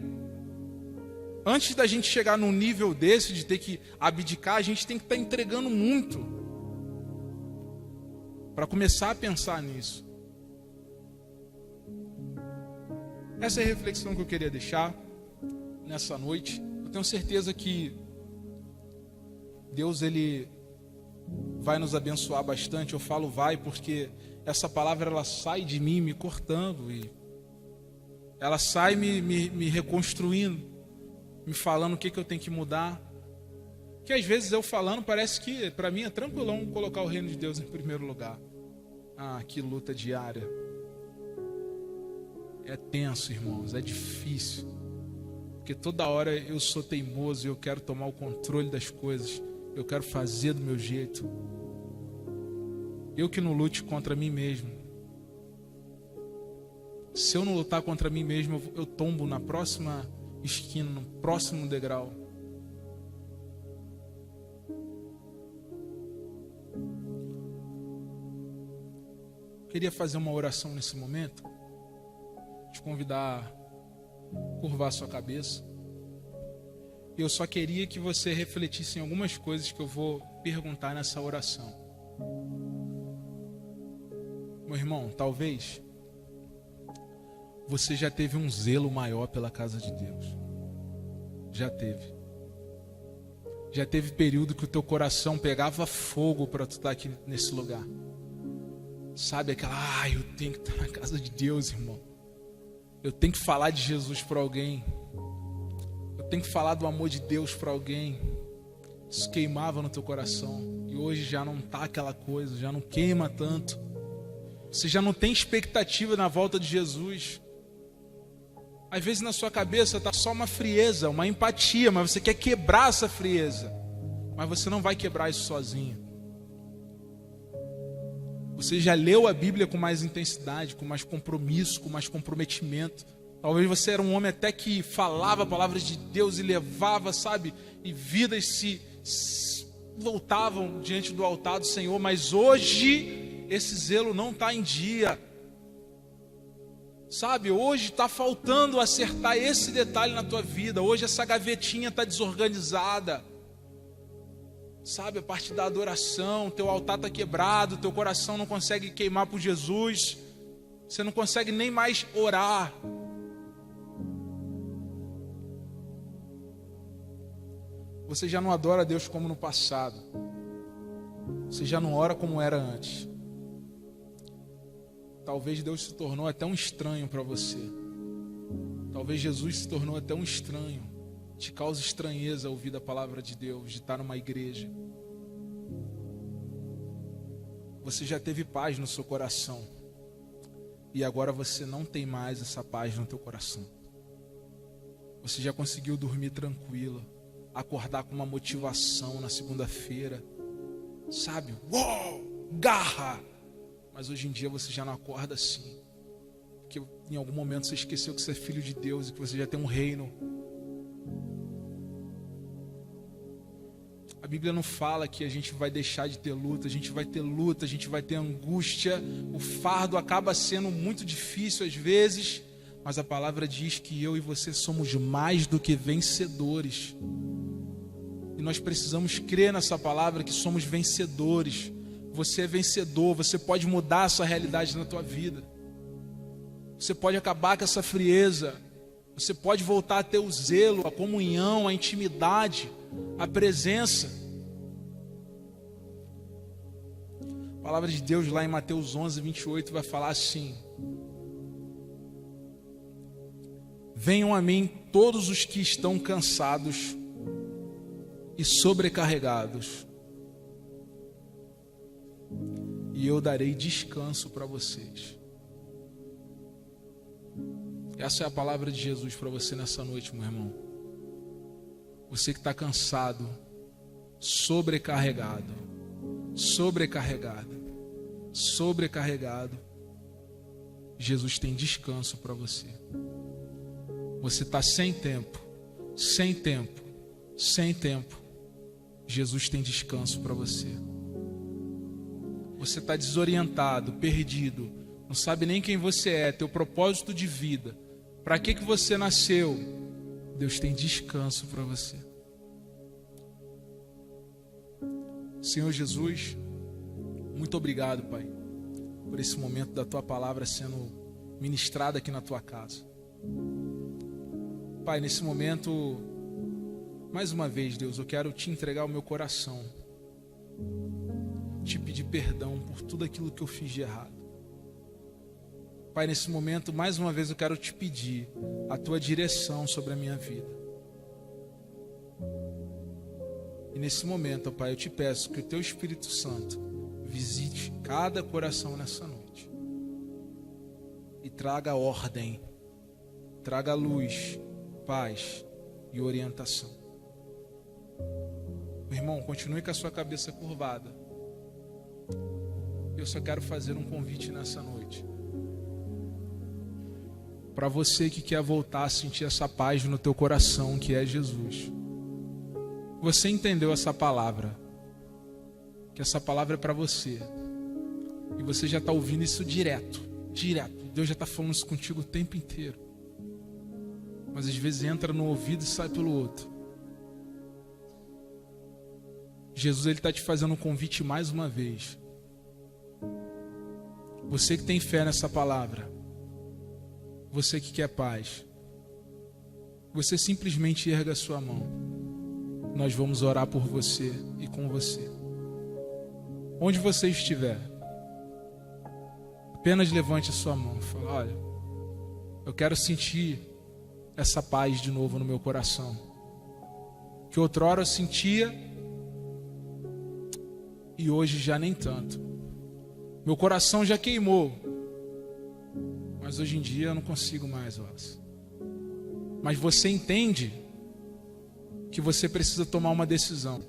Speaker 1: Antes da gente chegar num nível desse, de ter que abdicar, a gente tem que estar entregando muito para começar a pensar nisso. Essa é a reflexão que eu queria deixar nessa noite. Eu tenho certeza que Deus, Ele vai nos abençoar bastante. Eu falo vai porque essa palavra ela sai de mim me cortando. ela sai me reconstruindo, me falando o que eu tenho que mudar. Que às vezes eu falando, parece que para mim é tranquilão colocar o reino de Deus em primeiro lugar. Ah, que luta diária. É tenso, irmãos, é difícil. Porque toda hora eu sou teimoso e eu quero tomar o controle das coisas. Eu quero fazer do meu jeito. Eu que não lute contra mim mesmo. Se eu não lutar contra mim mesmo, eu tombo na próxima esquina, no próximo degrau. Queria fazer uma oração nesse momento. Te convidar a curvar sua cabeça. E eu só queria que você refletisse em algumas coisas que eu vou perguntar nessa oração. Meu irmão, talvez você já teve um zelo maior pela casa de Deus. Já teve. Já teve período que o teu coração pegava fogo para tu estar aqui nesse lugar. Sabe aquela, eu tenho que estar na casa de Deus, irmão. Eu tenho que falar de Jesus para alguém. Eu tenho que falar do amor de Deus para alguém. Isso queimava no teu coração. E hoje já não está aquela coisa, já não queima tanto. Você já não tem expectativa na volta de Jesus. Às vezes na sua cabeça está só uma frieza, uma empatia, mas você quer quebrar essa frieza. Mas você não vai quebrar isso sozinho. Você já leu a Bíblia com mais intensidade, com mais compromisso, com mais comprometimento. Talvez você era um homem até que falava palavras de Deus e levava, sabe? E vidas se voltavam diante do altar do Senhor. Mas hoje esse zelo não está em dia. Sabe, hoje está faltando acertar esse detalhe na tua vida. Hoje essa gavetinha está desorganizada. Sabe, a parte da adoração, teu altar está quebrado, teu coração não consegue queimar por Jesus, você não consegue nem mais orar. Você já não adora a Deus como no passado, você já não ora como era antes. Talvez Deus se tornou até um estranho para você. Talvez Jesus se tornou até um estranho. Te causa estranheza ouvir a palavra de Deus, de estar numa igreja. Você já teve paz no seu coração. E agora você não tem mais essa paz no teu coração. Você já conseguiu dormir tranquila, acordar com uma motivação na segunda-feira. Sabe? Uou! Garra! Mas hoje em dia você já não acorda assim. Porque em algum momento você esqueceu que você é filho de Deus e que você já tem um reino. A Bíblia não fala que a gente vai deixar de ter luta, a gente vai ter luta, a gente vai ter angústia. O fardo acaba sendo muito difícil às vezes, mas a palavra diz que eu e você somos mais do que vencedores. E nós precisamos crer nessa palavra que somos vencedores. Você é vencedor, você pode mudar essa realidade na tua vida. Você pode acabar com essa frieza. Você pode voltar a ter o zelo, a comunhão, a intimidade, a presença. A palavra de Deus lá em Mateus 11, 28 vai falar assim: venham a mim todos os que estão cansados e sobrecarregados, e eu darei descanso para vocês. Essa é a palavra de Jesus para você nessa noite, meu irmão. Você que está cansado, sobrecarregado, Jesus tem descanso para você. Você está sem tempo, Jesus tem descanso para você. Você está desorientado, perdido, não sabe nem quem você é, teu propósito de vida. Para que você nasceu? Deus tem descanso para você. Senhor Jesus, muito obrigado, Pai, por esse momento da Tua palavra sendo ministrada aqui na Tua casa. Pai, nesse momento, mais uma vez, Deus, eu quero Te entregar o meu coração, Te pedir perdão por tudo aquilo que eu fiz de errado. Pai, nesse momento, mais uma vez eu quero te pedir a tua direção sobre a minha vida. E nesse momento, ó Pai, eu te peço que o teu Espírito Santo visite cada coração nessa noite e traga ordem, traga luz, paz e orientação. Meu irmão, continue com a sua cabeça curvada. Eu só quero fazer um convite nessa noite. Para você que quer voltar a sentir essa paz no teu coração, que é Jesus. Você entendeu essa palavra? Que essa palavra é para você. E você já está ouvindo isso direto. Deus já está falando isso contigo o tempo inteiro. Mas às vezes entra no ouvido e sai pelo outro. Jesus, ele está te fazendo um convite mais uma vez. Você que tem fé nessa palavra, você que quer paz, você simplesmente erga a sua mão. Nós vamos orar por você e com você. Onde você estiver, apenas levante a sua mão e fale: olha, eu quero sentir essa paz de novo no meu coração, que outrora eu sentia e hoje já nem tanto. Meu coração já queimou, mas hoje em dia eu não consigo mais, Wallace. Mas você entende que você precisa tomar uma decisão.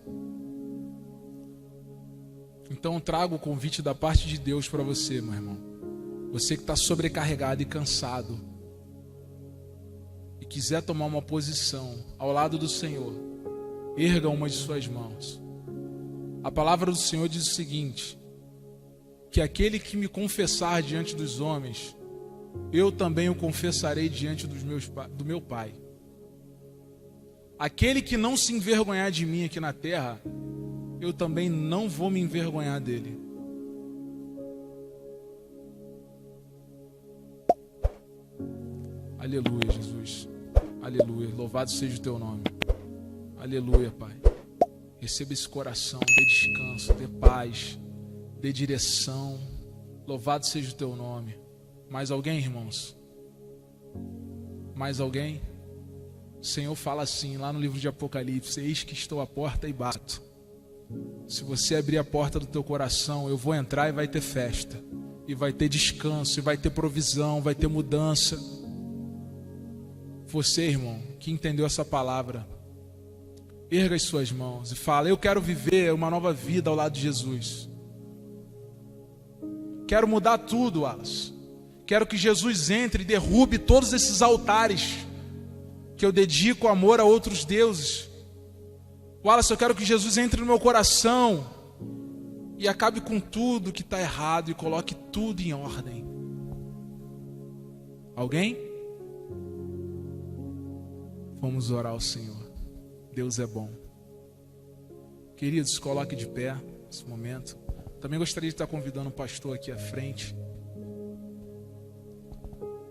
Speaker 1: Então eu trago o convite da parte de Deus para você, meu irmão. Você que está sobrecarregado e cansado e quiser tomar uma posição ao lado do Senhor, erga uma de suas mãos. A palavra do Senhor diz o seguinte: que aquele que me confessar diante dos homens, eu também o confessarei diante do meu Pai. Aquele que não se envergonhar de mim aqui na terra, eu também não vou me envergonhar dele. Aleluia, Jesus. Aleluia. Louvado seja o teu nome. Aleluia, Pai. Receba esse coração, dê descanso, dê paz, dê direção. Louvado seja o teu nome. Mais alguém, irmãos? Mais alguém? O Senhor fala assim, lá no livro de Apocalipse: eis que estou à porta e bato. Se você abrir a porta do teu coração, eu vou entrar e vai ter festa, e vai ter descanso, e vai ter provisão, vai ter mudança. Você, irmão, que entendeu essa palavra, erga as suas mãos e fala: eu quero viver uma nova vida ao lado de Jesus. Quero mudar tudo, Wallace. Quero que Jesus entre e derrube todos esses altares que eu dedico amor a outros deuses. Wallace, eu quero que Jesus entre no meu coração e acabe com tudo que está errado e coloque tudo em ordem. Alguém? Vamos orar ao Senhor. Deus é bom. Queridos, coloque de pé nesse momento. Também gostaria de estar convidando o pastor aqui à frente.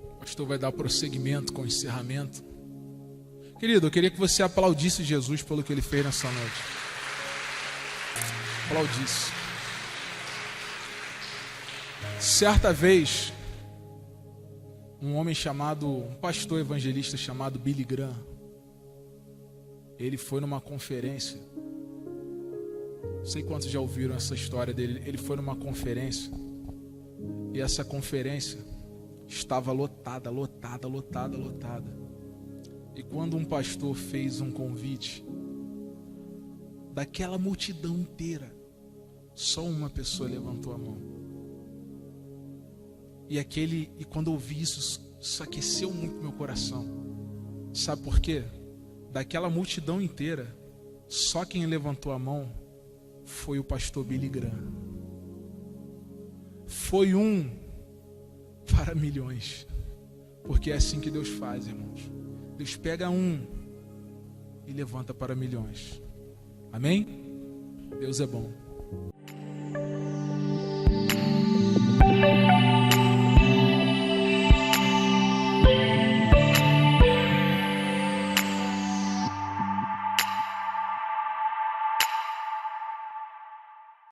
Speaker 1: O pastor vai dar prosseguimento com o encerramento. Querido, eu queria que você aplaudisse Jesus pelo que ele fez nessa noite. Aplaudisse. Certa vez, um pastor evangelista chamado Billy Graham, ele foi numa conferência. Não sei quantos já ouviram essa história dele. Ele foi numa conferência e essa conferência estava lotada. E quando um pastor fez um convite, daquela multidão inteira, só uma pessoa levantou a mão. E quando eu ouvi isso aqueceu muito meu coração. Sabe por quê? Daquela multidão inteira, só quem levantou a mão foi o pastor Billy Graham. Foi um para milhões. Porque é assim que Deus faz, irmãos. Deus pega um e levanta para milhões. Amém? Deus é bom.